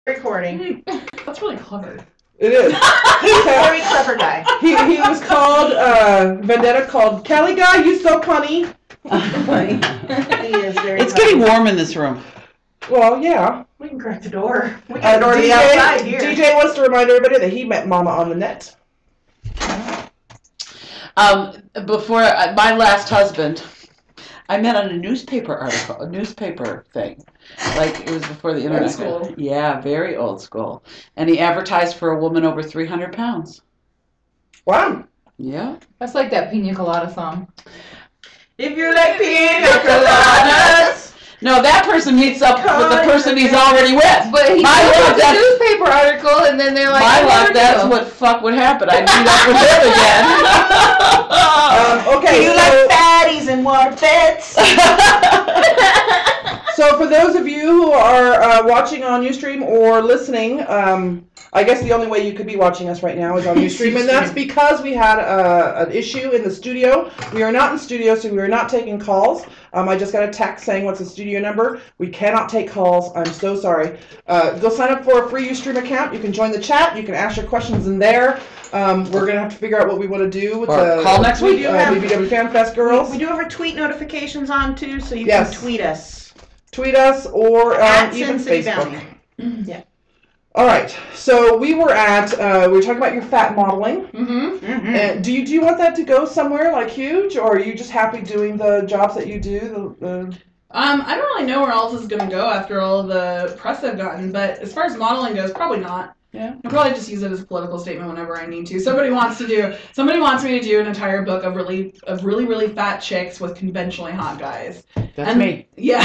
recording. That's really clever. It is. Very clever guy. He was called, Vendetta called, Kelly Guy, you so punny. He is very It's getting warm in this room. Well, yeah. We can crack the door. We can door to the DJ, outside here. DJ wants to remind everybody that he met Mama on the net. Before my last husband, I met on a newspaper article, a newspaper thing. Like, it was before the internet. Old school. Yeah, very old school. And he advertised for a woman over 300 pounds. Wow. Yeah. That's like that Pina Colada song. If you like pina coladas. No, that person meets up with the person he's already with. But he wrote the newspaper article, and then they're like, my luck, that's what fuck would happen. I'd meet up with him again. Okay. You like fatties and water fits. So for those of you who are watching on Ustream or listening, I guess the only way you could be watching us right now is on Ustream, and that's because we had an issue in the studio. We are not in studio, so we are not taking calls. I just got a text saying what's the studio number. We cannot take calls. I'm so sorry. Go sign up for a free Ustream account. You can join the chat. You can ask your questions in there. We're going to have to figure out what we want to do with the call next week. BBW Fan Fest girls. We do have our tweet notifications on too, so you Yes. can tweet us. Tweet us or At even SinCityBounty. Facebook. Yeah. All right. So we were at, we were talking about your fat modeling. Mm-hmm. And do you want that to go somewhere like huge, or are you just happy doing the jobs that you do? I don't really know where else it's going to go after all the press I've gotten, but as far as modeling goes, probably not. Yeah. I'll probably just use it as a political statement whenever I need to. Somebody wants me to do an entire book of really fat chicks with conventionally hot guys. That's me. Yeah.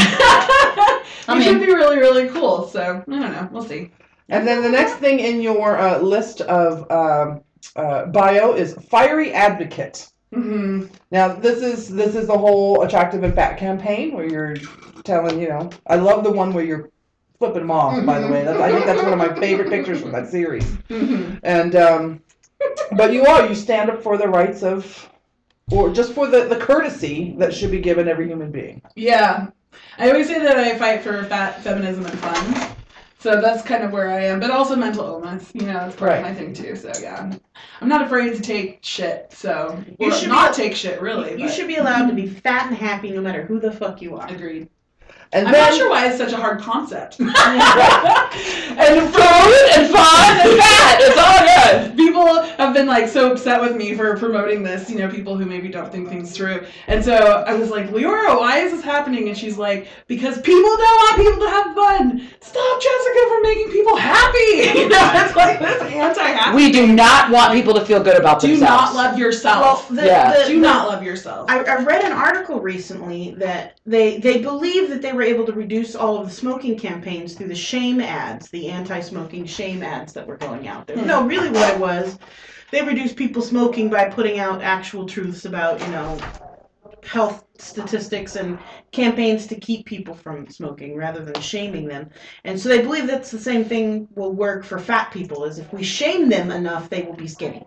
It should be really, really cool. So, I don't know. We'll see. And then the next thing in your list of bio is fiery advocate. Mm-hmm. Now this is the whole attractive and fat campaign where you're telling, I love the one where you're flipping them off. By the way, I think that's one of my favorite pictures from that series. Mm-hmm. And but you stand up for the rights of, or just for the courtesy that should be given every human being. Yeah. I always say that I fight for fat feminism and fun. So that's kind of where I am, but also mental illness. That's part of my thing too. So yeah, I'm not afraid to take shit. So You should take shit really. You should be allowed to be fat and happy no matter who the fuck you are. Agreed. And I'm then, not sure why it's such a hard concept. And food and fun and fat. It's all good. People have been so upset with me for promoting this, people who maybe don't think things through. And so I was like, Leora, why is this happening? And she's like, because people don't want people to have fun. Stop, Jessica, from making people happy. It's like this anti-happy. We do not want people to feel good about themselves. Do not love yourself. Well, do not love yourself. I read an article recently that they believe that they were able to reduce all of the smoking campaigns through the shame ads, the anti-smoking shame ads that were going out there. No, really what it was, they reduced people smoking by putting out actual truths about, health statistics and campaigns to keep people from smoking rather than shaming them. And so they believe that's the same thing will work for fat people, is if we shame them enough, they will be skinny.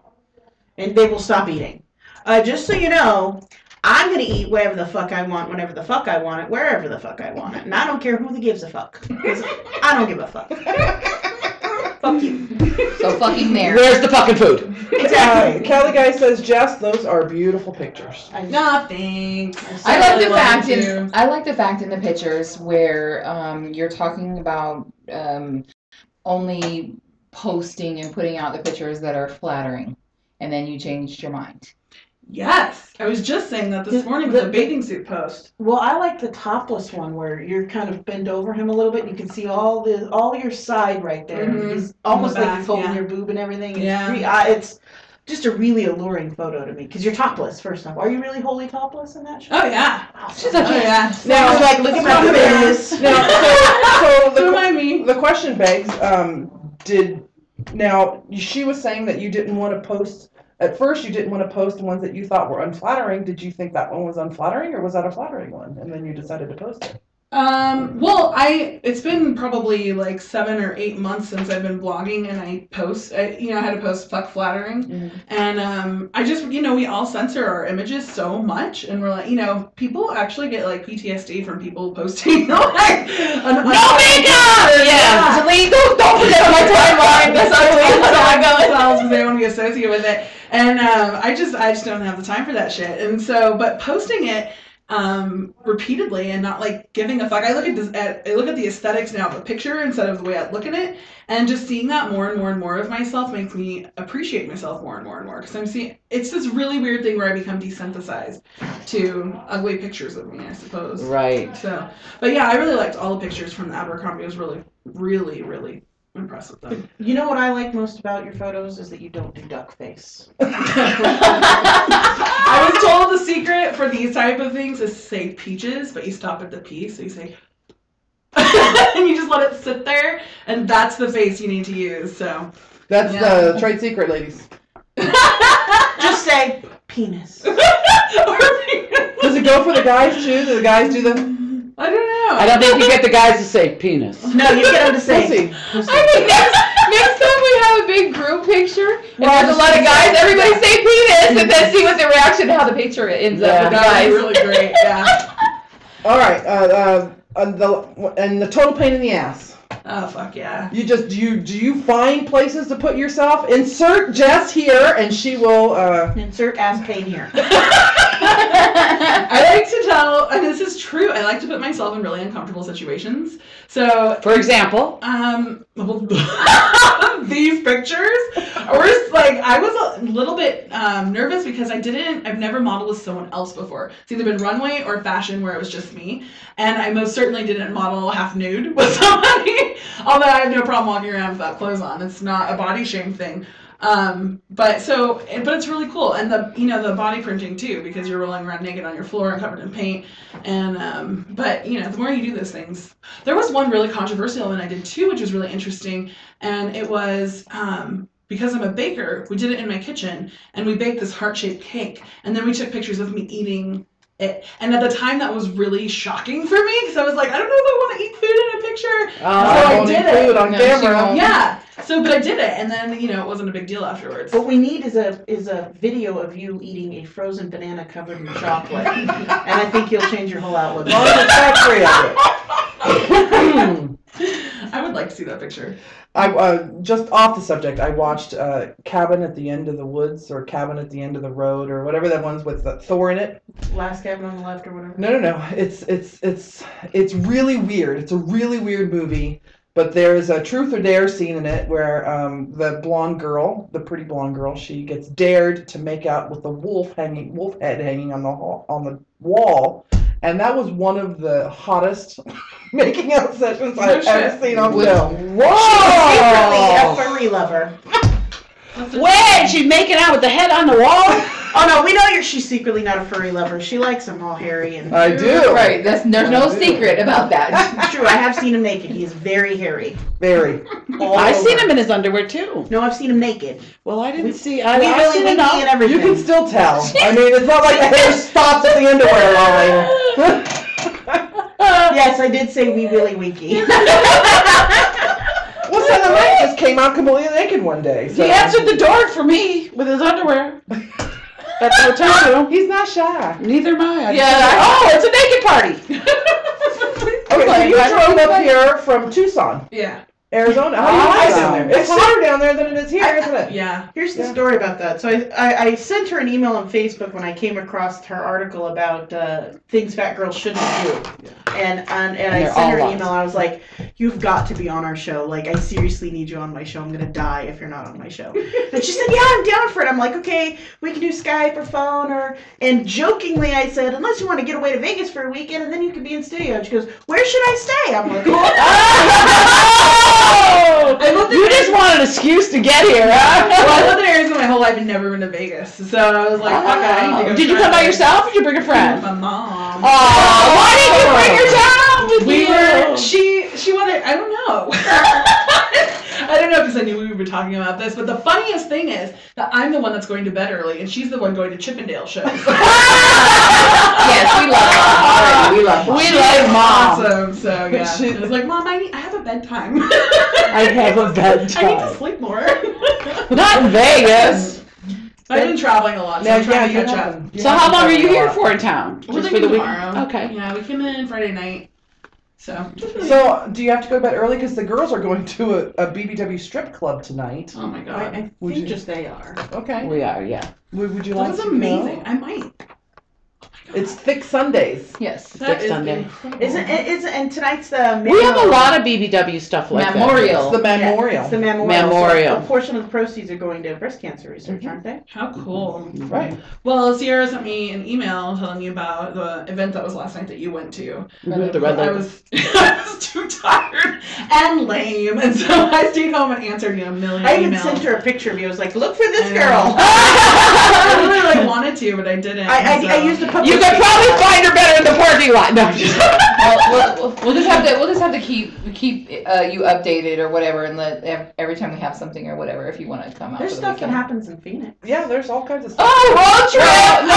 And they will stop eating. Just so you know, I'm going to eat whatever the fuck I want, whenever the fuck I want it, wherever the fuck I want it. And I don't care who gives a fuck. Because I don't give a fuck. Fuck you. So fucking there. Where's the fucking food? Exactly. Kelly Guy says, Jess, those are beautiful pictures. Nah, thanks. I like the fact in the pictures where you're talking about only posting and putting out the pictures that are flattering, and then you changed your mind. Yes, I was just saying that this morning with a bathing suit post. Well, I like the topless one where you're kind of bent over him a little bit. And you can see all your side right there. Mm-hmm. It's almost In the like back, it's holding yeah. your boob and everything. Yeah. It's just a really alluring photo to me because you're topless. First off, are you really wholly topless in that shot? Oh yeah. She's Oh yeah. Now it's like, look at my face. So me. the question begs, she was saying that you didn't want to post. At first, you didn't want to post the ones that you thought were unflattering. Did you think that one was unflattering, or was that a flattering one? And then you decided to post it. Well, it's been probably 7 or 8 months since I've been blogging, and I had to post fuck flattering, Mm-hmm. and I just, we all censor our images so much, and we're like, people actually get PTSD from people posting no makeup. Yeah, delete. Don't put associate with it. And I just don't have the time for that shit. And so, but posting it repeatedly and not like giving a fuck. I look at the aesthetics now of the picture instead of the way I look at it, and just seeing that more and more and more of myself makes me appreciate myself more and more and more, because I'm seeing it's this really weird thing where I become desensitized to ugly pictures of me, I suppose. Right. So, but yeah, I really liked all the pictures from the Abercrombie. I was really, really, really impressed with them. You know what I like most about your photos is that you don't do duck face. I was told the secret for these type of things is say peaches, but you stop at the P, so you say and you just let it sit there, and that's the face you need to use. So that's the trade secret, ladies. Just say penis. Does it go for the guys too? Do the guys do the? I don't know. I don't think you get the guys to say penis. No, you get them to say. Pussy. I think next time we have a big group picture, and there's a lot of guys, everybody say penis, and then see what the reaction, how the picture ends up with the That guys. was really great. Yeah. All right. And the total pain in the ass. Oh fuck yeah. You just do you find places to put yourself? Insert Jess here, and she will Insert ass pain here. I like to tell, and this is true, I like to put myself in really uncomfortable situations. So, For example, these pictures were like, I was a little bit nervous because I've never modeled with someone else before. It's either been runway or fashion where it was just me. And I most certainly didn't model half nude with somebody, although I have no problem walking around without clothes on. It's not a body shame thing. But it's really cool, and the body printing too, because you're rolling around naked on your floor and covered in paint, and but the more you do those things, there was one really controversial one I did too, which was really interesting, and it was because I'm a baker, we did it in my kitchen, and we baked this heart-shaped cake, and then we took pictures of me eating it. And at the time, that was really shocking for me, because I was like, I don't know if I want to eat food in a picture. So I did it. On camera. Yeah. So, but I did it, and then it wasn't a big deal afterwards. What we need is a video of you eating a frozen banana covered in chocolate, and I think you'll change your whole outlook. On the factory of it. I would like to see that picture. I just off the subject. I watched Cabin at the End of the Woods, or Cabin at the End of the Road, or whatever that one's with Thor in it. Last Cabin on the Left or whatever. No. It's really weird. It's a really weird movie. But there's a truth or dare scene in it where the blonde girl, the pretty blonde girl, she gets dared to make out with a wolf head hanging on the wall, and that was one of the hottest making out sessions I've ever seen on film. Whoa! She's secretly a furry lover. wait, she's making out with the head on the wall? Oh no, we know she's secretly not a furry lover. She likes them all hairy and. I do. Right, there's no secret about that. It's true. I have seen him naked. He is very hairy. Very. I've seen him in his underwear too. No, I've seen him naked. Well, I didn't see. We I've really seen winky enough. and everything. You can still tell. I mean, it's not like the hair stops at the underwear line. Yes, I did say we really winky. Well, Son of Mike just came out completely naked one day. So. He answered the door for me with his underwear. At the hotel room. He's not shy. Neither am I. Yeah. It's a naked party. Okay, so you drove up here from Tucson, Yeah. Arizona. How do you like down there? It's hotter down there than it is here, isn't it? Yeah. Here's the story about that. So I sent her an email on Facebook when I came across her article about things fat girls shouldn't do. And I sent her an email. I was like, you've got to be on our show. Like, I seriously need you on my show. I'm going to die if you're not on my show. And she said, yeah, I'm down for it. I'm like, okay, we can do Skype or phone and jokingly I said, unless you want to get away to Vegas for a weekend and then you can be in studio. And she goes, where should I stay? I'm like, You just want an excuse to get here, huh? Well, I lived in Arizona my whole life and never been to Vegas, so I was like, okay, I need to go. Did you come by yourself or did you bring a friend? My mom. Oh, why did you bring your child with you? She wanted, I don't know. I don't know, because I knew we were talking about this, but the funniest thing is that I'm the one that's going to bed early, and she's the one going to Chippendale shows. Yes, we love mom. We love mom. We love mom. Awesome, so yeah. I was like, Mom, I have a bedtime. I have a bedtime. I need to sleep more. Not in Vegas. I've been traveling a lot, so I'm trying to catch up. So how long are you here for in town? We're Just leaving for the tomorrow. week? Okay. Yeah, we came in Friday night. So, So, do you have to go to bed early? Because the girls are going to a BBW strip club tonight. oh my god. I think just they are. Okay. We are, yeah. Would you That like was to amazing. know? I might. It's Thick Sundays. Yes. That Thick is Sunday. incredible. And tonight's the We have a lot of BBW stuff like Memorial. It's the memorial. It's the memorial. Memorial. So a portion of the proceeds are going to breast cancer research, aren't they? How cool. Right. Well, Sierra sent me an email telling me about the event that was last night that you went to. that. The red I light. I was too tired and lame, and so I stayed home and answered a million I even emails. sent her a picture of you. I was like, look for this I girl. I really wanted to, but I didn't. I used a public. You could probably find her better in the parking lot. No, I'm just We'll just have to keep you updated or whatever, and let every time we have something or whatever, if you want to come out. There's for the stuff that weekend. happens in Phoenix. Yeah, there's all kinds of stuff. Oh, road trip! No,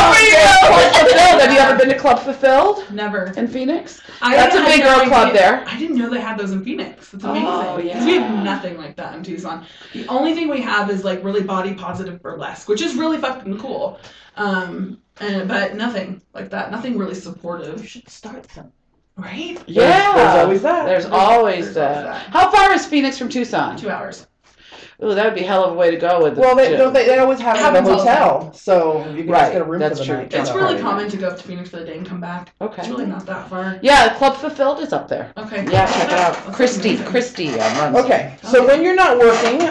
Club Fulfilled. Have you ever been to Club Fulfilled Never. in Phoenix? I That's a had big no girl club idea- there. I didn't know they had those in Phoenix. It's amazing. Oh, yeah. 'Cause we have nothing like that in Tucson. The only thing we have is like really body positive burlesque, which is really fucking cool. But nothing like that. Nothing really You supportive. should start some. Right? Yeah. There's always that. There's There's always always that. that. How far is Phoenix from Tucson? 2 hours. Ooh, that would be a hell of a way to go with the Well, they always have it at a Happens all the hotel, so you can Right, just get a room that's for the true. night. It's It's not really hard, common to go up to Phoenix for the day and come back. Okay. It's really not that far. Yeah, Club Fulfilled is up there. Okay. Yeah, check it out. That's Christy amazing. runs. Okay, so when you're not working,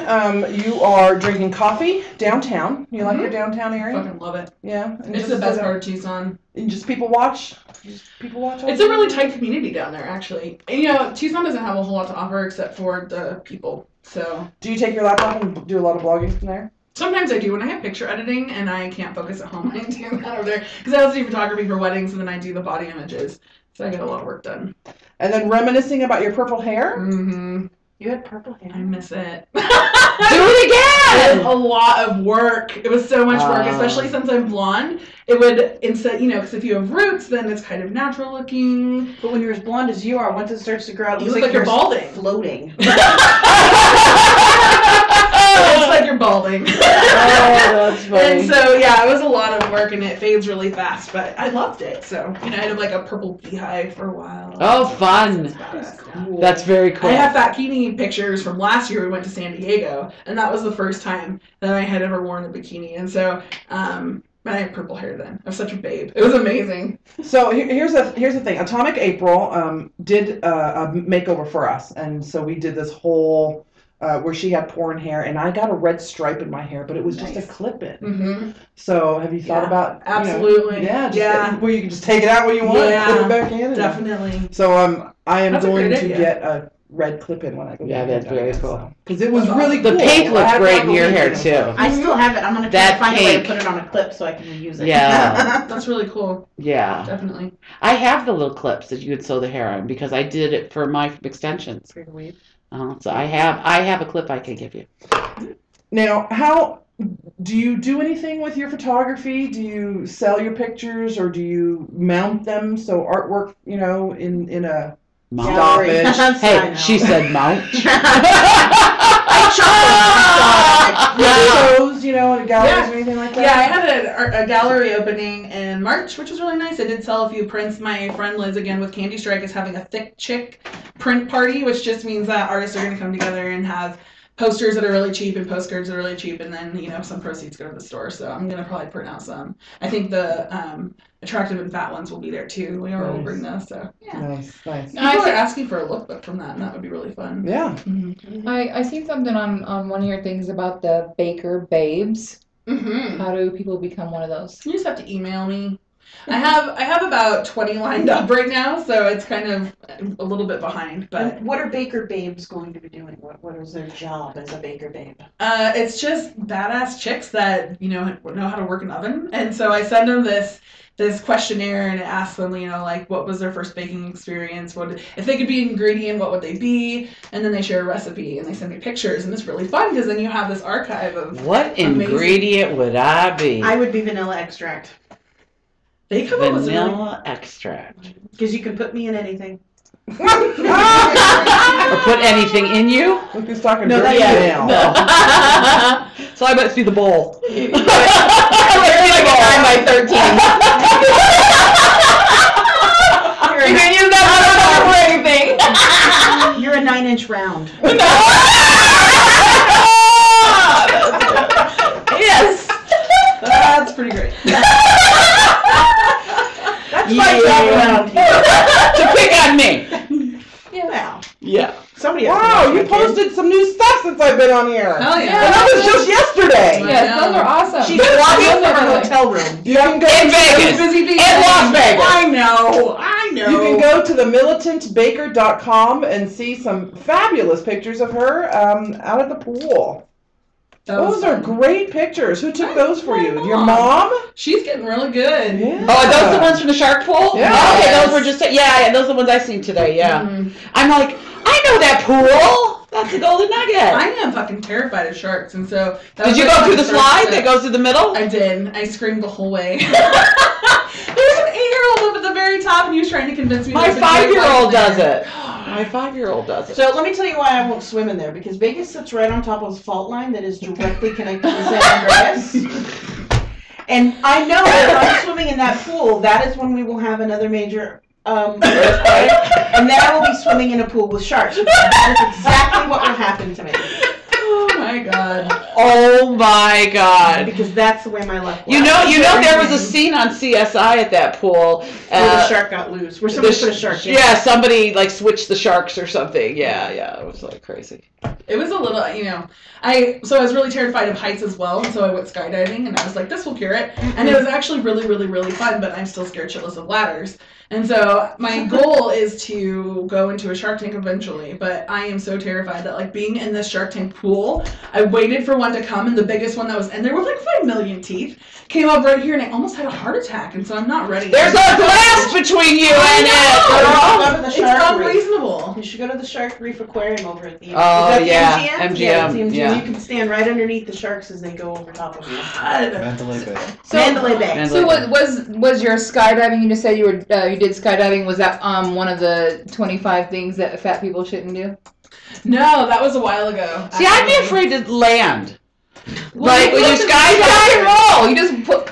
you are drinking coffee downtown. You like your downtown area? Fucking love it. Yeah. And It's just, the best part of Tucson. And just people watch. All It's a really tight community down there, actually. And, Tucson doesn't have a whole lot to offer except for the people. So Do you take your laptop and do a lot of blogging from there? sometimes I do when I have picture editing and I can't focus at home. I do that over there because I also do photography for weddings and then I do the body images. So I get a lot of work done. And then reminiscing about your purple hair. Mm-hmm. You had purple hair. I miss it. Do it It again! was a lot of work. It was so much work, Oh. especially since I'm blonde. It would instead, because if you have roots, then it's kind of natural looking. But when you're as blonde as you are, once it starts to grow out, it You looks look like you're you're balding. floating. It's like you're balding. Oh, that's funny. And so, yeah, it was a lot of work and it fades really fast, but I loved it. So, I had like a purple beehive for a while. Oh, fun. It's badass, yeah. That's very cool. I have fat bikini pictures from last year. We went to San Diego, and that was the first time that I had ever worn a bikini. And so, I had purple hair then. I was such a babe. It was amazing. So here's the thing. Atomic April did a makeover for us, and so we did this whole where she had porn hair, and I got a red stripe in my hair, but it was just a clip-in. Mm-hmm. So have you thought Yeah, about absolutely. where you can just take it out when you want, Yeah, put it back in. Definitely. So I am That's a going great to idea. get a red clip-in when I go. Yeah, get that's very done, cool. Because it was That's really The cool. pink I looks had great like in a your week hair, and too. I still have it. I'm gonna try That to find a way to pink. put it on a clip so I can reuse it. Yeah. That's really cool. Yeah. Definitely. I have the little clips that you would sew the hair on because I did it for my extensions. So I have a clip I can give you. Now, how do you do anything with your photography? Do you sell your pictures, or do you mount them so artwork, in a Mount. Stop Gallery. it. I Hey, know. she said mount. shows, at galleries Yeah. or anything like that? Yeah, I had a gallery opening in March, which was really nice. I did sell a few prints. My friend Liz, again with Candy Strike, is having a thick chick print party, which just means that artists are going to come together and have posters that are really cheap and postcards that are really cheap, and then some proceeds go to the store. So I'm gonna probably print out some. I think the attractive and fat ones will be there too. Leora will bring those. So yeah, Nice. people are asking for a lookbook from that, and that would be really fun. Yeah. Mm-hmm. I seen something on one of your things about the Baker Babes. Mm-hmm. How do people become one of those? You just have to email me. I have about 20 lined up right now, so it's kind of a little bit behind. But And what are Baker Babes going to be doing? What is their job as a Baker Babe? it's just badass chicks that know how to work an oven, and so I send them this questionnaire and it asks them, like what was their first baking experience? What if they could be an ingredient? What would they be? And then they share a recipe and they send me pictures, and it's really fun because then you have this archive of What amazing- ingredient would I be? I would be vanilla extract They come up with some really Vanilla extract. because you can put me in anything. Or put anything in you? Look who's talking No, dirty that- now. So I must be the bowl. Like a 9x13. You can use that for anything. 9-inch round. Yes. That's pretty great. That's my job around here. To pick on me. Now, Yeah. somebody else. Wow, you posted some new stuff since I've been on here. Hell And yeah. that was just yesterday. Yes, those are awesome. She's vlogging from her hotel room. You can go In Vegas. Busy bee. In Las Vegas. I know. You can go to the militantbaker.com and see some fabulous pictures of her out at the pool. Those are great pictures. Who took those for you? Your mom? She's getting really good. Yeah. Oh, are those the ones from the shark pool? Yeah. Oh, okay, those were just, yeah, those are the ones I seen today, yeah. Mhm. I'm like, I know that pool. That's the Golden Nugget. I am fucking terrified of sharks, and so. Did you go through the slide that goes through the middle? I did. I screamed the whole way. There's an 8-year-old up at the very top, and he was trying to convince me. My there's a great 5-year-old life does there. it. My 5-year-old does it. So let me tell you why I won't swim in there, because Vegas sits right on top of this fault line that is directly connected to San Andreas. And I know that if I'm swimming in that pool, that is when we will have another major earthquake, and then I will be swimming in a pool with sharks. That is exactly what will happen to me, Oh my god. Oh my God. because that's the way my luck works. You know, there was a scene on CSI at that pool. Where the shark got loose, where somebody put a shark in. Yeah, somebody like switched the sharks or something. Yeah, it was like crazy. It was a little, I was really terrified of heights as well, and so I went skydiving, and I was like, this will cure it. And it was actually really, really, really fun, but I'm still scared shitless of ladders. And so my goal is to go into a Shark Tank eventually, but I am so terrified that, like, being in this Shark Tank pool, I waited for one to come, and the biggest one that was in there with like 5 million teeth came up right here, and I almost had a heart attack, and so I'm not ready. There's a glass between you and it. Go to the It's shark reef. unreasonable. You should go to the Shark Reef Aquarium over at the Oh, is that the yeah, MGM? MGM, Yeah, it's the MGM. yeah. You can stand right underneath the sharks as they go over top of you. Mandalay Bay. Mandalay Bay. So was your skydiving? You just said you did skydiving. Was that one of the 25 things that fat people shouldn't do? No, that was a while ago. See, I'd be actually. afraid to land. Well, Like when you Sky skydive. roll. You just roll.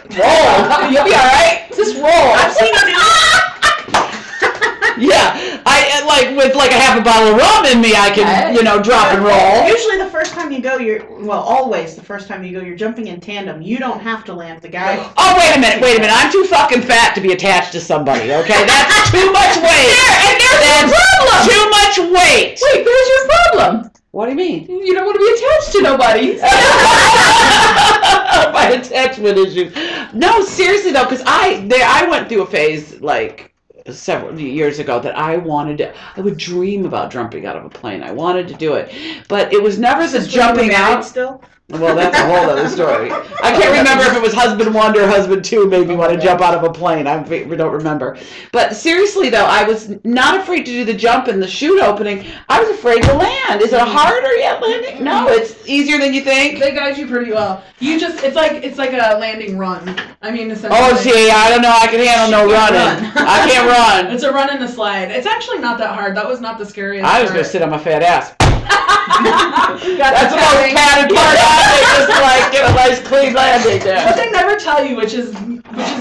You'll be all right. Just roll. I've seen you do it. Yeah, I like with like a half a bottle of rum in me, I can drop and roll. Usually the first time you go, always the first time you go, you're jumping in tandem. You don't have to land. The guy. Oh wait a minute! I'm too fucking fat to be attached to somebody. Okay, that's too much weight. And there's your problem. Too much weight. Wait, there's your problem. What do you mean? You don't want to be attached to nobody. My attachment issues. No, seriously though, because I went through a phase like several years ago that I would dream about jumping out of a plane. I wanted to do it, but it was never the jumping out. Still. Well, that's a whole other story. I can't remember if it was husband 1 or husband 2 made me want to jump out of a plane. I don't remember. But seriously, though, I was not afraid to do the jump and the chute opening. I was afraid to land. Is it harder yet landing? No, it's easier than you think. They guide you pretty well. It's like a landing run. I mean, essentially. Oh, see, I don't know. I can handle no running. I can't run. It's a run and a slide. It's actually not that hard. That was not the scariest I was part. going to sit on my fat ass. That's the most padded part of it. Just like get a nice clean landing there. What they never tell you, which is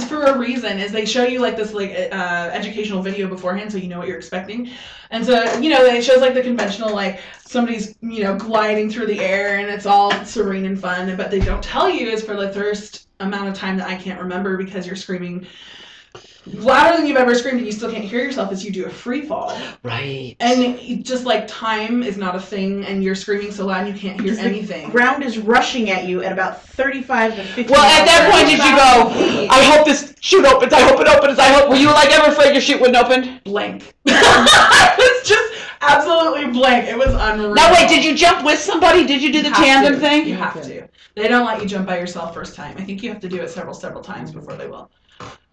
for a reason, is they show you like this educational video beforehand, so you know what you're expecting. And so it shows like the conventional like somebody's gliding through the air and it's all serene and fun. But they don't tell you is for the first amount of time that I can't remember because you're screaming louder than you've ever screamed and you still can't hear yourself as you do a free fall. Right. And just like time is not a thing and you're screaming so loud you can't hear anything. The ground is rushing at you at about 35 to 50 Well, at that point, did you go, I hope this chute opens, I hope it opens, were you like ever afraid your chute wouldn't open? Blank. It's just absolutely blank. It was unreal. Now wait, did you jump with somebody? Did you do the tandem thing? You have to. They don't let you jump by yourself first time. I think you have to do it several times before they will.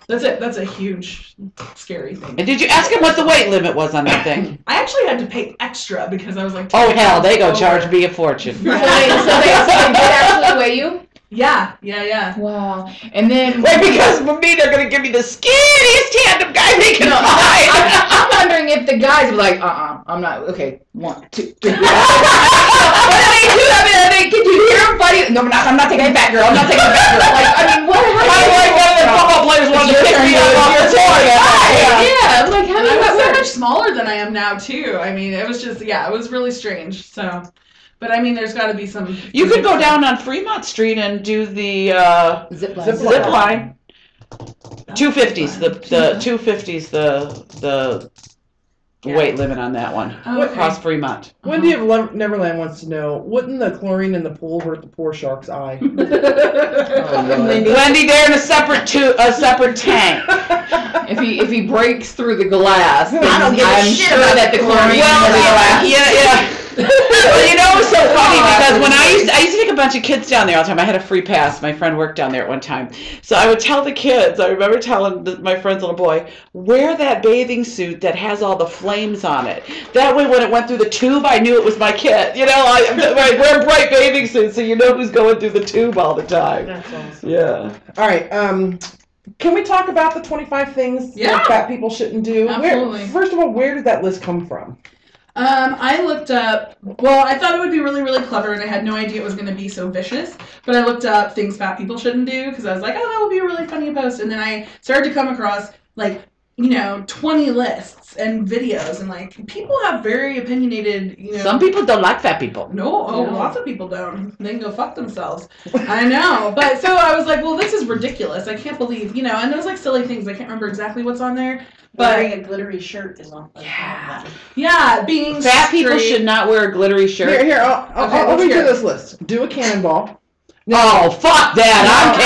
That's it. That's a huge, scary thing. And did you ask him what the weight limit was on that thing? I actually had to pay extra because I was like, oh hell, they go charge me a fortune. So they did actually weigh you? Yeah. Wow. And then Wait, because for me they're gonna give me the skinniest tandem guy they can find. I'm wondering if the guys were like, I'm not okay. 1, 2, 3. What do they do? I mean, did you hear him fighting? No, I'm not taking it back, girl. I'm not taking it back, girl. Like, I mean, what? One of them come up football players wanted to pick me up off the floor. Yeah, like how And did I was so that much work? smaller than I am now too. I mean, it was just it was really strange. So, but I mean, there's got to be some. You could go down on Fremont Street and do the Zip line. zip line. 250s. The 250s. The weight limit on that one. Okay. Across Fremont. Wendy of Neverland wants to know, wouldn't the chlorine in the pool hurt the poor shark's eye? Wendy, they're in a separate tank. If he breaks through the glass, then I don't give a I'm shit sure about that the the chlorine Well, in the glass. yeah. Well, you know, it was so funny because when I used to take a bunch of kids down there all the time. I had a free pass. My friend worked down there at one time. So I would tell the kids, I remember telling my friend's little boy, wear that bathing suit that has all the flames on it. That way when it went through the tube, I knew it was my kid. You know, I wear bright bathing suits so you know who's going through the tube all the time. That's awesome. Yeah. All right. Can we talk about the 25 things that fat people shouldn't do? Absolutely. First of all, where did that list come from? I looked up, well, I thought it would be really, really clever, and I had no idea it was going to be so vicious, but I looked up things fat people shouldn't do, because I was like, oh, that would be a really funny post, and then I started to come across, 20 lists and videos, and, people have very opinionated, Some people don't like fat people. No, No. lots of people don't. They can go fuck themselves. I know. But so I was like, well, this is ridiculous. I can't believe, and there's silly things. I can't remember exactly what's on there. But Wearing a glittery shirt is on. yeah, being Fat people straight- should not wear a glittery shirt. Here, I'll let's read hear you it. this list. Do a cannonball. Oh, fuck that. I'm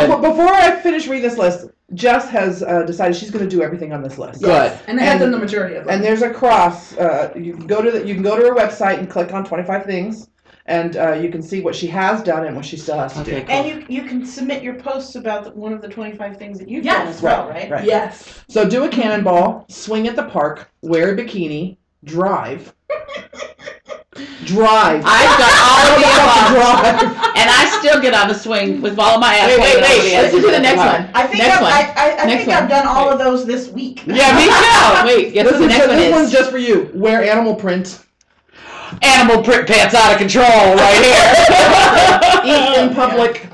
cannonballing. Before I finish reading this list, Jess has decided she's going to do everything on this list. Good. And I have done the majority of them. And there's a cross. You can go to her website and click on 25 things, and you can see what she has done and what she still has to do. Okay, cool. And you can submit your posts about one of the 25 things that you've Yes. done as well, right? Right. Yes. So do a cannonball, swing at the park, wear a bikini, drive. Drive. I've done all of the above. Drive. And I still get on the swing with all my ass. Wait. Let's do the next one. I think Next one. I Next think I've one. done all of those this week. Yeah, me too. Wait, guess what the next one This one's is? just for you. Wear animal print. Animal print pants out of control right here. Eat in public.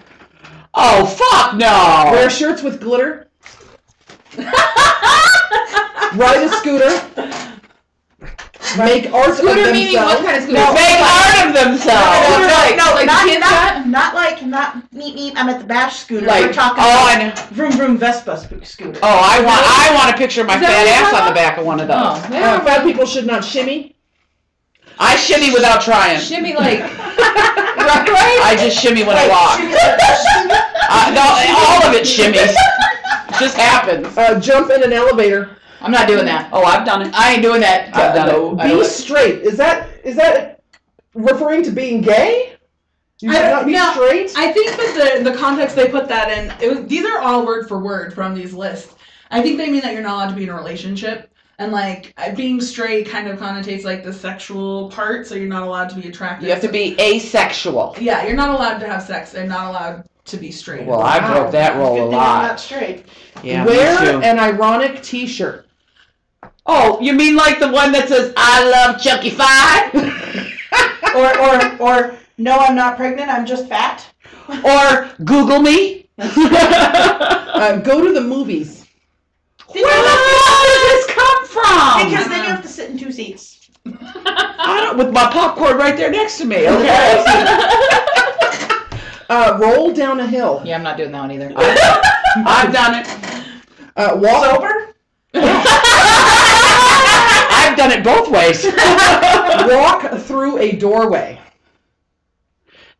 Oh, fuck no. Wear shirts with glitter. Ride a scooter. Make art of Scooter meaning what themselves. kind of scooter? Make art of themselves. Not meet. I'm at the bash scooter. Like, We're talking I know. vroom vroom Vespa scooter. Oh, I want a picture of my Is that fat what ass you're on the talking back of one of those. Oh, yeah. Fat people should not shimmy. I shimmy without trying. Shimmy right? I just shimmy when I walk. No, all of it shimmies. It just happens. Jump in an elevator. I'm not doing that. Oh, I've done it. I ain't doing that. I've done it. Be straight. Is that referring to being gay? You should not be straight? I think that the context they put that in, these are all word for word from these lists. I think they mean that you're not allowed to be in a relationship. And being straight kind of connotates the sexual part, so you're not allowed to be attracted. You have to be asexual. Yeah, you're not allowed to have sex and not allowed to be straight. Well, I broke that rule Good a thing I'm lot. not straight. Yeah, Wear me too. an ironic t-shirt. Oh, you mean like the one that says "I love Chucky 5"? or no, I'm not pregnant. I'm just fat. Or Google me? Go to the movies. Where the fuck did this come from? Because then you have to sit in two seats. I don't, with my popcorn right there next to me. Okay. Roll down a hill. Yeah, I'm not doing that one either. I've done it. Walk Sober? I've done it both ways. Walk through a doorway.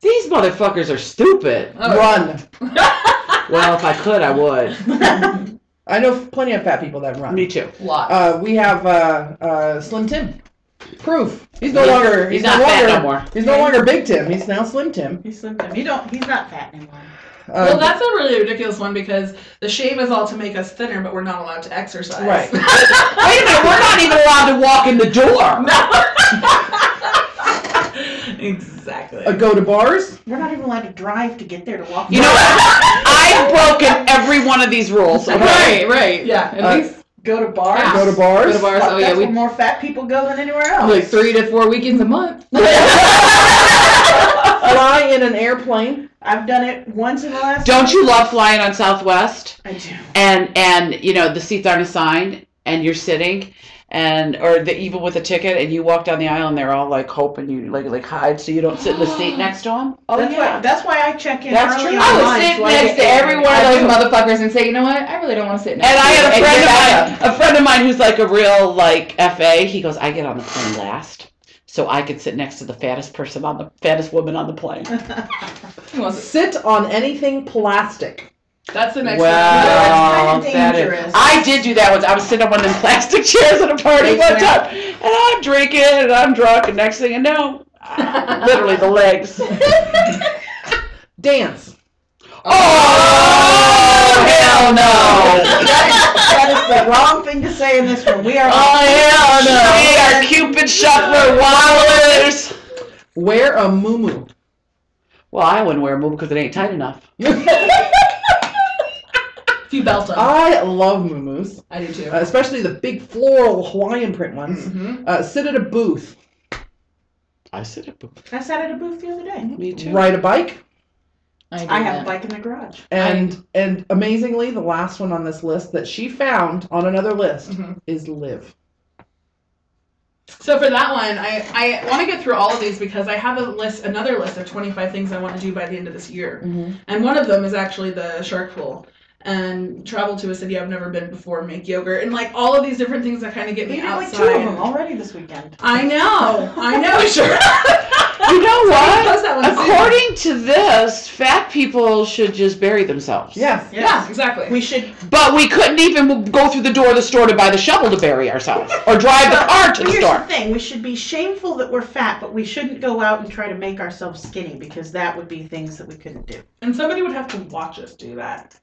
These motherfuckers are stupid. Run. Well, if I could, I would. I know plenty of fat people that run. Me too. Lots. We have Slim Tim. Proof. He's no longer. He's not fat no more. He's no longer Big Tim. He's now Slim Tim. He's Slim Tim. He's not fat anymore. Well, that's a really ridiculous one because the shave is all to make us thinner, but we're not allowed to exercise. Right. Wait a minute, we're not even allowed to walk in the door. Exactly. Go to bars. We're not even allowed to drive to get there to walk. You know what? I've broken every one of these rules. Okay? Right. Yeah. At least Go to bars. Yeah. Go to bars. Go to bars. Oh yeah, That's we where more fat people go than anywhere else. like 3 to 4 weekends a month. Fly in an airplane? I've done it once in the last. Don't you love flying on Southwest? I do. And you know the seats aren't assigned, and you're sitting, even with a ticket, and you walk down the aisle, and they're all like hoping you like hide so you don't sit in the seat next to them. Oh That's why I check in That's early true. on I would mine, sit so I next get to every one of I those do. motherfuckers and say, you know what? I really don't want to sit next And to I you. had And a friend of mine who's like a real like FA. He goes, I get on the plane last, so I could sit next to the fattest woman on the plane. Sit on anything plastic. That's the next Well, That's kinda that is- dangerous. I did do that once. I was sitting on one of them plastic chairs at a party Yes, one ma'am. time, and I'm drinking and I'm drunk, and next thing you know, literally the legs. Dance. Oh, hell no! That is the wrong thing to say in this one. We are. Oh, hell no! We are Cupid shuffler wallowers. Wear a muumuu. Well, I wouldn't wear a muumuu because it ain't tight enough. If you belt them. I love muumuus, I do too. especially the big floral Hawaiian print ones. Mm-hmm. Sit at a booth. I sit at booth. I sat at a booth the other day. Me too. Ride a bike. I have a bike in the garage. And amazingly, the last one on this list that she found on another list Mhm. is live. So for that one, I want to get through all of these because I have another list of 25 things I want to do by the end of this year. Mm-hmm. And one of them is actually the shark pool. And travel to a city I've never been before, make yogurt, and like all of these different things that kind of get We me did like outside. 2 of them already this weekend. I know, sure. You know Post that what? one soon. According to this, fat people should just bury themselves. Yes. Yeah, exactly. We should. But we couldn't even go through the door of the store to buy the shovel to bury ourselves, or drive the car to the Here's store. the thing: we should be shameful that we're fat, but we shouldn't go out and try to make ourselves skinny because that would be things that we couldn't do. And somebody would have to watch us do that.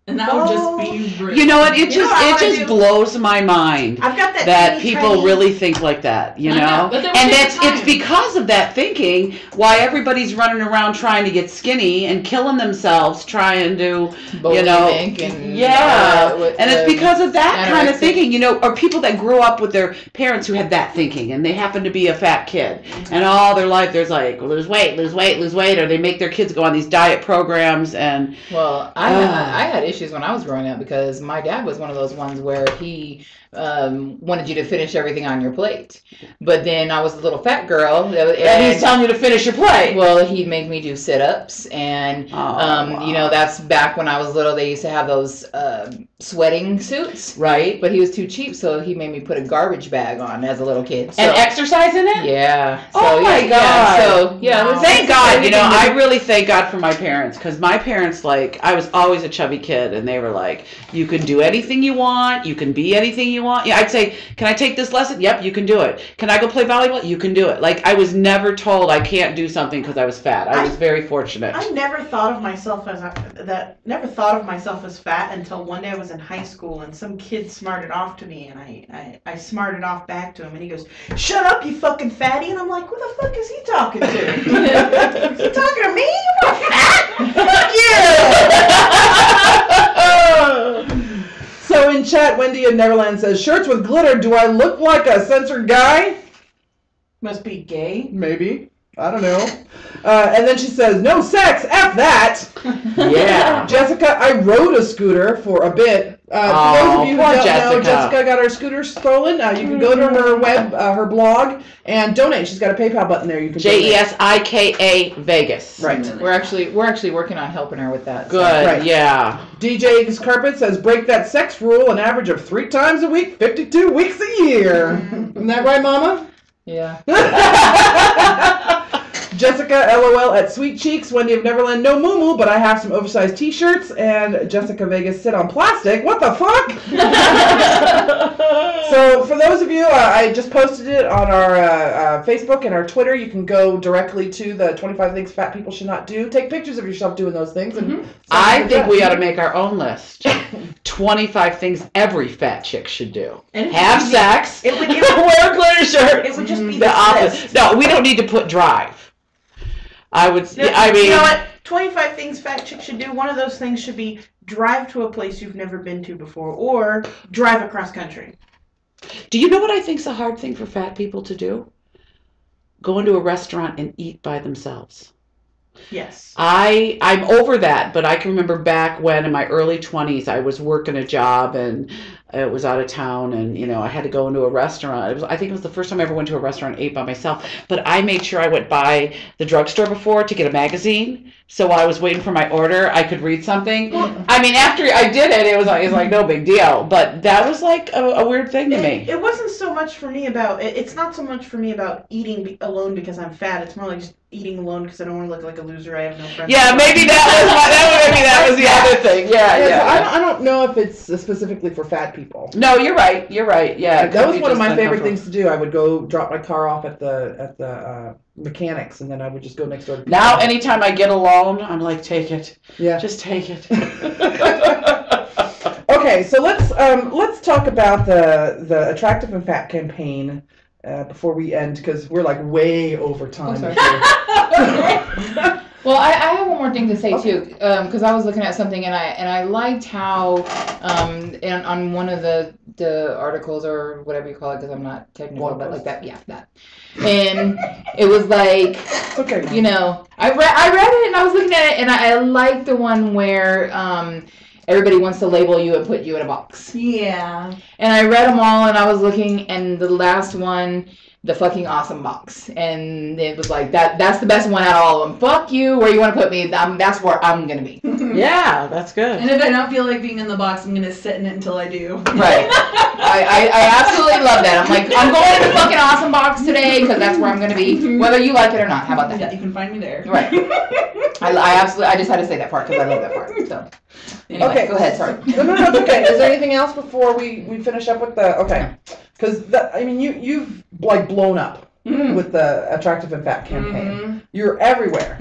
And that would just be rude. You know what? It You know just what I it wanna just do? blows my mind I've got that. that teeny people tiny- really think like that. You I know, know, but they would and take that's the time. it's because of that thinking why everybody's running around trying to get skinny and killing themselves trying to. You know, yeah, and it's because of that kind of anorexic. thinking, you know, or people that grew up with their parents who had that thinking, and they happen to be a fat kid, and all their life there's like lose weight, or they make their kids go on these diet programs, and Well, I had issues when I was growing up because my dad was one of those ones where he wanted you to finish everything on your plate. But then I was a little fat girl. and he's telling you to finish your plate. Well, he'd make me do sit-ups, and you know, that's back when I was little. They used to have those sweating suits, Right. but he was too cheap, so he made me put a garbage bag on as a little kid. So, And exercise in it? yeah. So, Oh my yeah, God. So yeah, Wow. Thank God, you know, I really thank God for my parents, because my parents, like, I was always a chubby kid, and they were like, you can do anything you want, you can be anything you want. Yeah, I'd say, can I take this lesson? Yep, you can do it. Can I go play volleyball? You can do it. Like, I was never told I can't do something because I was fat. I was very fortunate. I never thought of myself as never thought of myself as fat until one day I was in high school and some kid smarted off to me, and I smarted off back to him, and he goes, "Shut up, you fucking fatty!" And I'm like, "Who the fuck is he talking to? Is he talking to me? I'm not fat. Fuck you!" So in chat, Wendy in Neverland says, shirts with glitter, do I look like a censored guy? Must be gay. Maybe. I don't know. And then she says, no sex, F that. Yeah. Jessica, I rode a scooter for a bit. For those Oh, of you who poor don't know, Jessica. Jessica got her scooter stolen. You can go to her her blog, and donate. She's got a PayPal button there. You can donate. JESIKA Vegas. Right. we're actually working on helping her with that. Good, Right. yeah. DJ's Carpet says, break that sex rule, an average of 3 times a week, 52 weeks a year. Isn't that right, Mama? Yeah. Jessica, LOL at Sweet Cheeks. Wendy of Neverland, no moo but I have some oversized t-shirts. And Jessica Vegas, sit on plastic. What the fuck? So for those of you, I just posted it on our Facebook and our Twitter. You can go directly to the 25 things fat people should not do. Take pictures of yourself doing those things. And I think we ought to make our own list. 25 things every fat chick should do. And Have sex, It would, wear glitter shirts. it would just be The this opposite. list. No, we don't need to put drive. I would. No, I mean, you know what? 25 things fat chicks should do. One of those things should be drive to a place you've never been to before, or drive across country. do you know what I think's a hard thing for fat people to do? Go into a restaurant and eat by themselves. Yes. I'm over that, but I can remember back when in my early 20s I was working a job and I was out of town, and I had to go into a restaurant. I think it was the first time I ever went to a restaurant and ate by myself, but I made sure I went by the drugstore before to get a magazine, so while I was waiting for my order I could read something. I mean, after I did it, it was like no big deal, but that was like a weird thing to me. It wasn't so much for me about, it's not so much for me about eating alone because I'm fat. It's more like just eating alone because I don't want to look like a loser. I have no friends. Yeah, maybe that was the other thing. Yeah. I don't know if it's specifically for fat people. No, you're right. Yeah, that was one of my favorite things to do. I would go drop my car off at the mechanics, and then I would just go next door. Now, anytime I get alone, I'm like, take it. Yeah, just take it. Okay, so let's talk about the Attractive and Fat campaign before we end, because we're like way over time. Well, I have one more thing to say too, because I was looking at something and I liked how on one of the articles or whatever you call it, because I'm not technical, but like that, and it was like, okay, I read it and I was looking at it and I liked the one where everybody wants to label you and put you in a box. Yeah. And I read them all and I was looking, and the last one, the fucking awesome box, and it was like that's the best one out of all of them. Fuck you, where you want to put me, that's where I'm gonna be. Yeah, that's good. And if I don't feel like being in the box, I'm gonna sit in it until I do. Right. I absolutely love that. I'm like, I'm going in the fucking awesome box today because that's where I'm gonna be, whether you like it or not. How about that? Yeah, you can find me there. Right. I just had to say that part because I love that part. So anyway, okay, go ahead. Sorry. No, it's okay. Is there anything else before we finish up with the Because I mean, you've like blown up with the Attractive and Fat campaign. You're everywhere,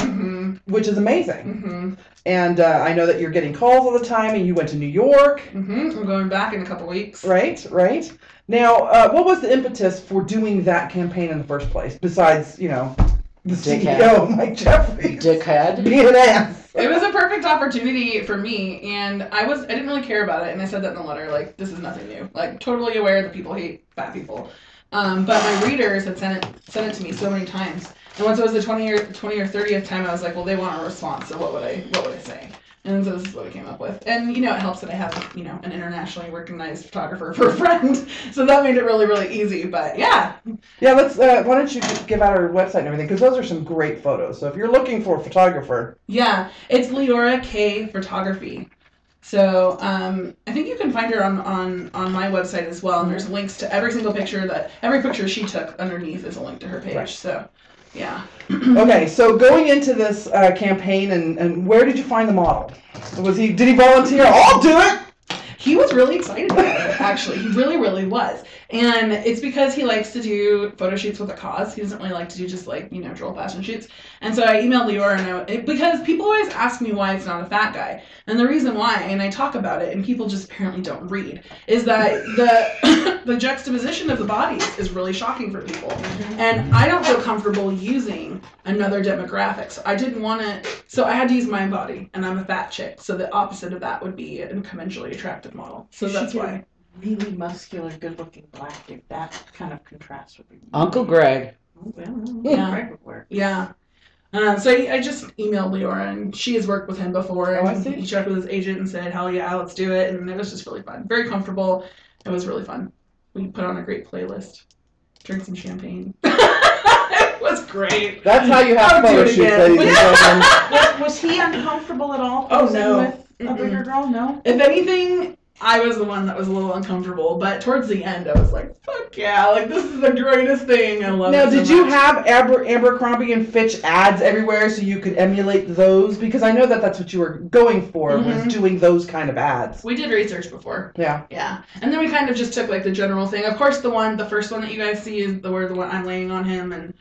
which is amazing. And I know that you're getting calls all the time, and you went to New York. I'm going back in a couple weeks. Right. Now, what was the impetus for doing that campaign in the first place? Besides, the CEO, Mike Jeffries, dickhead, being an ass. It was a perfect opportunity for me, and I didn't really care about it, and I said that in the letter, like, this is nothing new. Like, totally aware that people hate fat people. But my readers had sent it to me so many times. And once it was the 20 or 30th time, I was like, well, they want a response, so what would I say? And so this is what I came up with. And, it helps that I have, an internationally recognized photographer for a friend. So that made it really, really easy. But, yeah. Yeah, let's, why don't you give out our website and everything? Because those are some great photos. So if you're looking for a photographer. Yeah, it's Leora K Photography. So I think you can find her on my website as well. And there's links to every single picture every picture she took underneath is a link to her page. Right. So, yeah. Okay, so going into this campaign, and where did you find the model? Did he volunteer? I'll do it! He was really excited about it, actually. He really, really was. And it's because he likes to do photo shoots with a cause. He doesn't really like to do just droll fashion shoots. And so I emailed Leora, because people always ask me why it's not a fat guy. And the reason why, and I talk about it, and people just apparently don't read, is that the juxtaposition of the bodies is really shocking for people. And I don't feel comfortable using another demographic. So I didn't want to, so I had to use my body, and I'm a fat chick. So the opposite of that would be an conventionally attractive model. So that's why. Really muscular, good-looking black dude. That kind of contrast would be. Uncle Greg. Oh, well, yeah. Greg would work. Yeah. So I just emailed Leora, and she has worked with him before. And he checked with his agent and said, hell yeah, let's do it. And it was just really fun. Very comfortable. It was really fun. We put on a great playlist. Drank some champagne. It was great. That's how you have photo shoots, ladies and gentlemen. Was he uncomfortable at all? Oh, no. With a bigger girl? No? If anything, I was the one that was a little uncomfortable, but towards the end, I was like, fuck yeah, this is the greatest thing. I love it. Now, did you have Abercrombie and Fitch ads everywhere so you could emulate those? Because I know that that's what you were going for, was doing those kind of ads. We did research before. Yeah. Yeah. And then we kind of just took, the general thing. Of course, the first one that you guys see is the one I'm laying on him, and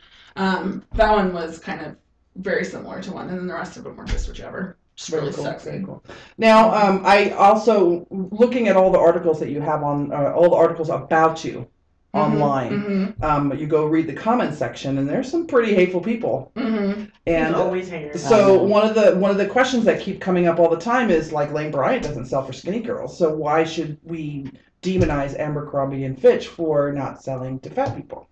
that one was kind of very similar to one, and then the rest of them were just whichever. Just really sexy. Very cool. Now, I also, looking at all the articles that you have on, all the articles about you online, you go read the comments section, and there's some pretty hateful people. And always haters. So one of the questions that keep coming up all the time is, Lane Bryant doesn't sell for skinny girls, so why should we demonize Abercrombie and Fitch for not selling to fat people.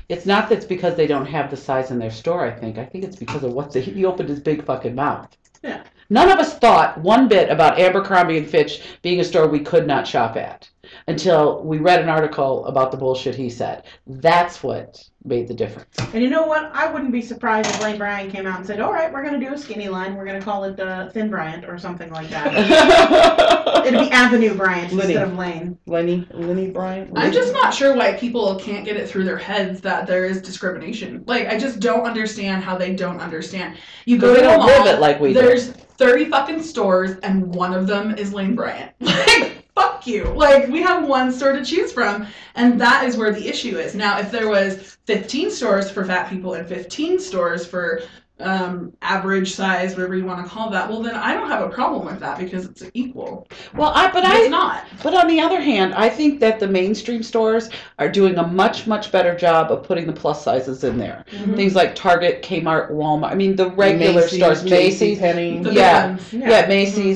It's not that's because they don't have the size in their store, I think. I think it's because of what he opened his big fucking mouth. Yeah. None of us thought one bit about Abercrombie and Fitch being a store we could not shop at until we read an article about the bullshit he said. That's what made the difference. And you know what? I wouldn't be surprised if Lane Bryant came out and said, all right, we're going to do a skinny line. We're going to call it Thin Bryant or something like that. It'd be Avenue Bryant instead of Lane. Lenny Bryant? I'm just not sure why people can't get it through their heads that there is discrimination. Like, I just don't understand how they don't understand. You go to the mall, live it like we there's 30 fucking stores, and one of them is Lane Bryant. Like, fuck you. Like, we have one store to choose from, and that is where the issue is. Now, if there was 15 stores for fat people and 15 stores for average size, whatever you want to call that, well, then I don't have a problem with that because it's equal. Well, it's not. But on the other hand, I think that the mainstream stores are doing a much, much better job of putting the plus sizes in there. Mm-hmm. Things like Target, Kmart, Walmart. I mean, the regular stores, Macy's, Macy's,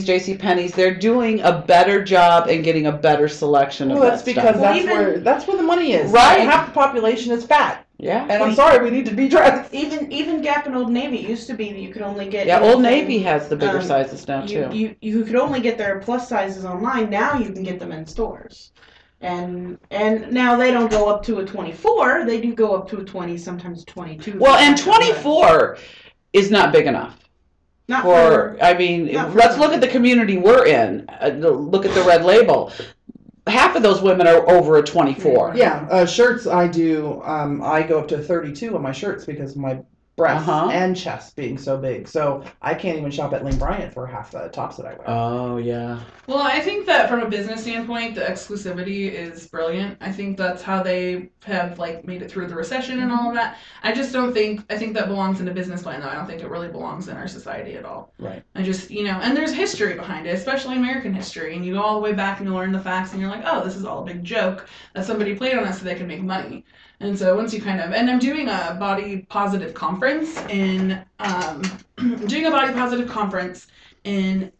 JCPenney's. They're doing a better job and getting a better selection of that that's because stuff. that's where the money is. Right. Half the population is fat. Yeah. And I'm sorry, we need to be dressed. Even Gap and Old Navy used to be that you could only get... Yeah, Old Navy has the bigger sizes now, too. You could only get their plus sizes online. Now you can get them in stores. And now they don't go up to a 24. They do go up to a 20, sometimes 22. Well, and 24 is not big enough. Let's look at the community we're in. Look at the Red Label. Half of those women are over a 24. Yeah, shirts I do. I go up to 32 on my shirts because of my breasts and chest being so big. So I can't even shop at Lane Bryant for half the tops that I wear. Oh, yeah. Well, I think that from a business standpoint, the exclusivity is brilliant. I think that's how they have made it through the recession and all of that. I just don't think, I think that belongs in a business plan, though. I don't think it really belongs in our society at all. Right. I just, and there's history behind it, especially American history. And you go all the way back and you learn the facts and you're like, oh, this is all a big joke that somebody played on us so they can make money. And so once you and I'm doing a body positive conference in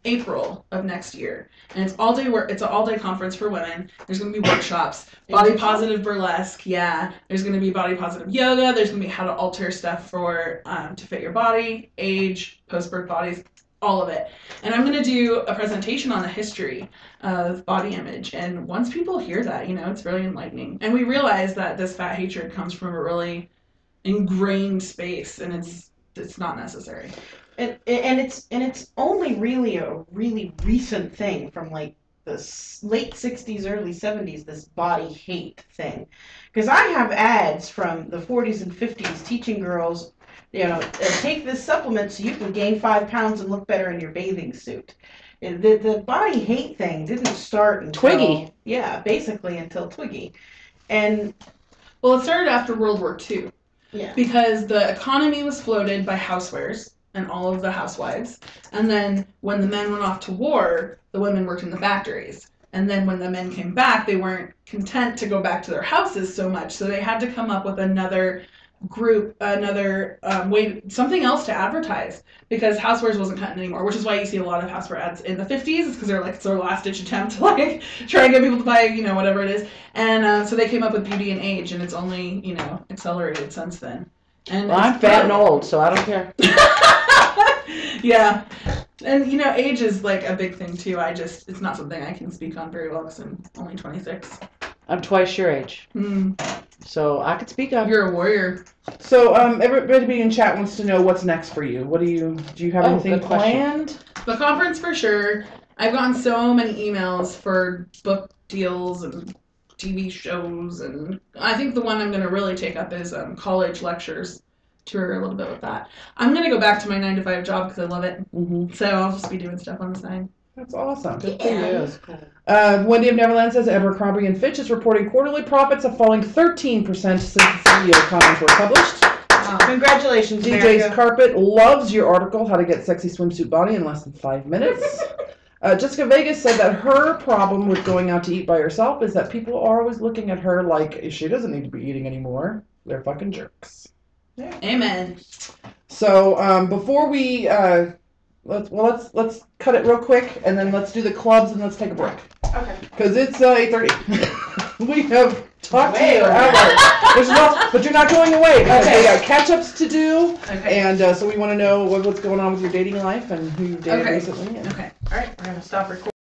April of next year. And it's all day work. It's an all day conference for women. There's going to be workshops, body positive burlesque. Yeah. There's going to be body positive yoga. There's going to be how to alter stuff for, to fit your body, age, post-birth bodies, all of it. And I'm going to do a presentation on the history of body image. And once people hear that, it's really enlightening. And we realize that this fat hatred comes from a really ingrained space, and it's not necessary. And it's only really a really recent thing from the late 60s, early 70s, this body hate thing. Because I have ads from the 40s and 50s teaching girls, take this supplement so you can gain 5 pounds and look better in your bathing suit. The body hate thing didn't start until... Twiggy. Yeah, basically until Twiggy. And... Well, it started after World War II. Yeah. Because the economy was floated by housewares and all of the housewives. And then when the men went off to war, the women worked in the factories. And then when the men came back, they weren't content to go back to their houses so much. So they had to come up with another group, another way, something else to advertise, because housewares wasn't cutting anymore, which is why you see a lot of houseware ads in the 50s. It's because it's their last ditch attempt to try and get people to buy, whatever it is. And so they came up with beauty and age, and it's only, accelerated since then. And well, I'm fat and old, so I don't care. Yeah. And, age is a big thing too. It's not something I can speak on very well because I'm only 26. I'm twice your age. So I could speak up. You're a warrior. So everybody in chat wants to know what's next for you. Do you have anything planned? The conference for sure. I've gotten so many emails for book deals and TV shows, and I think the one I'm going to really take up is college lectures. Tour a little bit with that. I'm going to go back to my 9-to-5 job because I love it. Mm-hmm. So I'll just be doing stuff on the side. That's awesome. Good for you. Cool. Wendy of Neverland says Abercrombie and Fitch is reporting quarterly profits of falling 13% since the CEO comments were published. Congratulations, DJ's America. Carpet loves your article, How to Get Sexy Swimsuit Body in Less Than 5 Minutes. Jessica Vegas said that her problem with going out to eat by herself is that people are always looking at her like she doesn't need to be eating anymore. They're fucking jerks. Yeah. Amen. So before we let's cut it real quick, and then let's do the clubs, and let's take a break. Okay. Because it's 8:30. We have talked to you for hours. There's enough, but you're not going away because they got catch-ups to do, and so we want to know what's going on with your dating life and who you dated recently. And Okay. All right. We're gonna stop recording.